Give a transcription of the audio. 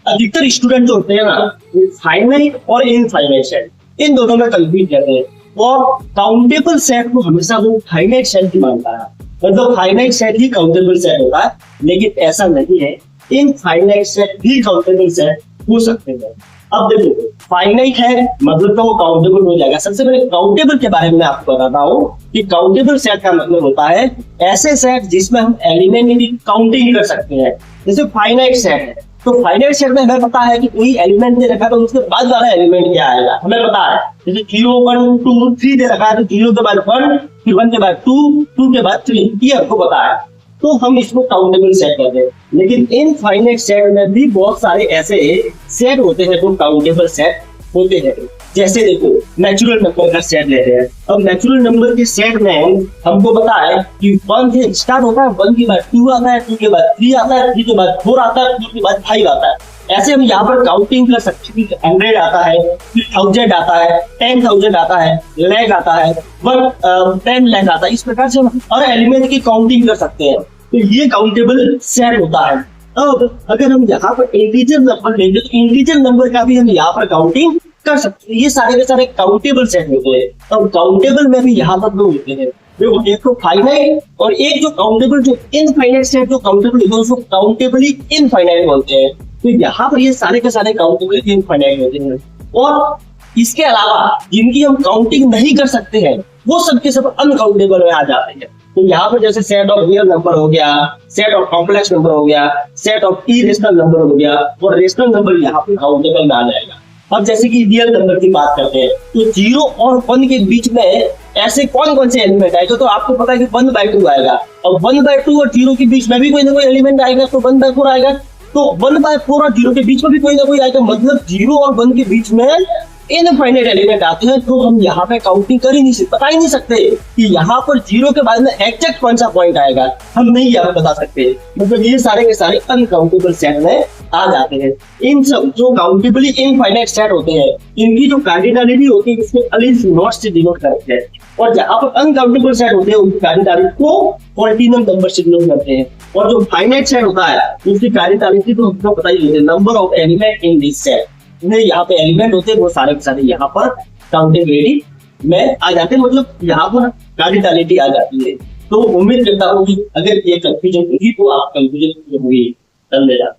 अधिकतर स्टूडेंट जो होते हैं ना, फाइनाइट और इनफाइनाइट सेट इन दोनों में कंफ्यूज रहते हैं, और काउंटेबल सेट को हमेशा वो फाइनाइट सेट ही मानता है, मतलब फाइनाइट सेट ही काउंटेबल सेट होता है, लेकिन ऐसा नहीं है, इनफाइनाइट सेट भी काउंटेबल सेट हो सकते हैं। अब देखो फाइनाइट है मतलब तो वो काउंटेबल हो जाएगा। सबसे पहले काउंटेबल के बारे में मैं आपको बताता हूँ कि काउंटेबल सेट का मतलब होता है ऐसे सेट जिसमें हम एलिमेंट की काउंटिंग कर सकते हैं। जैसे फाइनाइट सेट है, तो फाइनाइट सेट में हमें पता है कि कोई एलिमेंट दे रखा है तो उसके बाद वाला एलिमेंट क्या आएगा हमें पता है। जैसे 0 1 2 3 दे रखा है तो 0 के बाद 1, फिर 1 के बाद 2, 2 के बाद 3, ये आपको पता है, तो हम इसको काउंटेबल सेट कहते हैं। लेकिन इनफाइनाइट सेट में भी बहुत सारे ऐसे सेट होते हैं जो काउंटेबल सेट होते हैं। जैसे देखो नेचुरल नंबर का सेट लेते हैं। अब नेचुरल नंबर के सेट में हमको पता है कि 1 से स्टार्ट होता है, 1 के बाद 2 आता है, 2 के बाद 3 आता है, 3 के बाद 4 आता है, 4 के बाद 5 आता है। ऐसे हम यहाँ पर काउंटिंग कर सकते हैं। 100 आता है, फिर 1000 आता है, 10,000 आता है, लाख आता है, 10 लाख आता है। इस प्रकार से हम हर एलिमेंट की काउंटिंग कर सकते हैं, तो ये काउंटेबल सेट होता है। अब अगर हम यहाँ पर इंटीजर नंबर लेंगे तो इंटीजर नंबर का भी हम यहाँ पर काउंटिंग कर सकते हैं। ये सारे के सारे काउंटेबल सेट होते हैं। अब काउंटेबल में भी यहाँ पर दो होते हैं, देखो एक तो फाइनाइट और एक जो काउंटेबल, जो इनफाइनाइट सेट जो काउंटेबल है उसको काउंटेबली इनफाइनाइट बोलते हैं। तो यहाँ पर ये सारे के सारे काउंटेबल इनफाइनाइट होते हैं। और इसके अलावा जिनकी हम काउंटिंग नहीं कर सकते हैं वो सबके सब अनकाउंटेबल में आ जाते हैं। तो यहाँ पर जैसे सेट ऑफ रियल नंबर हो गया, सेट ऑफ कॉम्प्लेक्स नंबर हो गया, सेट ऑफ इरेशनल नंबर हो गया, और रेशनल नंबर यहाँ पर काउंटेबल में आ जाएगा। अब जैसे कि रियल नंबर की बात करते हैं तो 0 और 1 के बीच में ऐसे कौन कौन से एलिमेंट आएगा, तो आपको पता है कि 1/2 आएगा, और 1/2 और 0 के बीच में भी कोई ना कोई एलिमेंट आएगा तो 1/4 आएगा। तो 1/4 और 0 के बीच में भी कोई ना कोई आएगा, मतलब 0 और 1 के बीच में इनफाइनाइट एलिमेंट आते हैं। तो हम यहाँ पे काउंटिंग कर ही नहीं सकते, बता ही नहीं सकते कि यहाँ पर 0 के बाद में एग्जैक्ट कौन सा पॉइंट आएगा, हम नहीं यहाँ बता सकते। मतलब ये सारे के सारे अनकाउंटेबल सेट में आ जाते हैं। इन सब जो काउंटेबली इनफाइनाइट सेट होते हैं इनकी जो कार्डिनलिटी होती है इसमें अलिफ नॉट से डिनोट करते हैं, और जहाँ पर अनकाउंटेबल सेट होते हैं उनकी कार्डिनलिटी को ऑर्डिनल नंबर से डिनोट करते हैं। और जो फाइनाइट सेट होता है उसकी कार्डिनलिटी तो हमको पता ही है, number of element in this set. यहाँ पे एलिमेंट होते हैं वो सारे के सारे यहाँ पर काउंटेबिलिटी में आ जाते हैं, मतलब यहाँ पर कार्डिनलिटी आ जाती है। तो उम्मीद करता हूँ कि अगर ये कंफ्यूजन हुई तो आप कंफ्यूजन हुई धन्यवाद।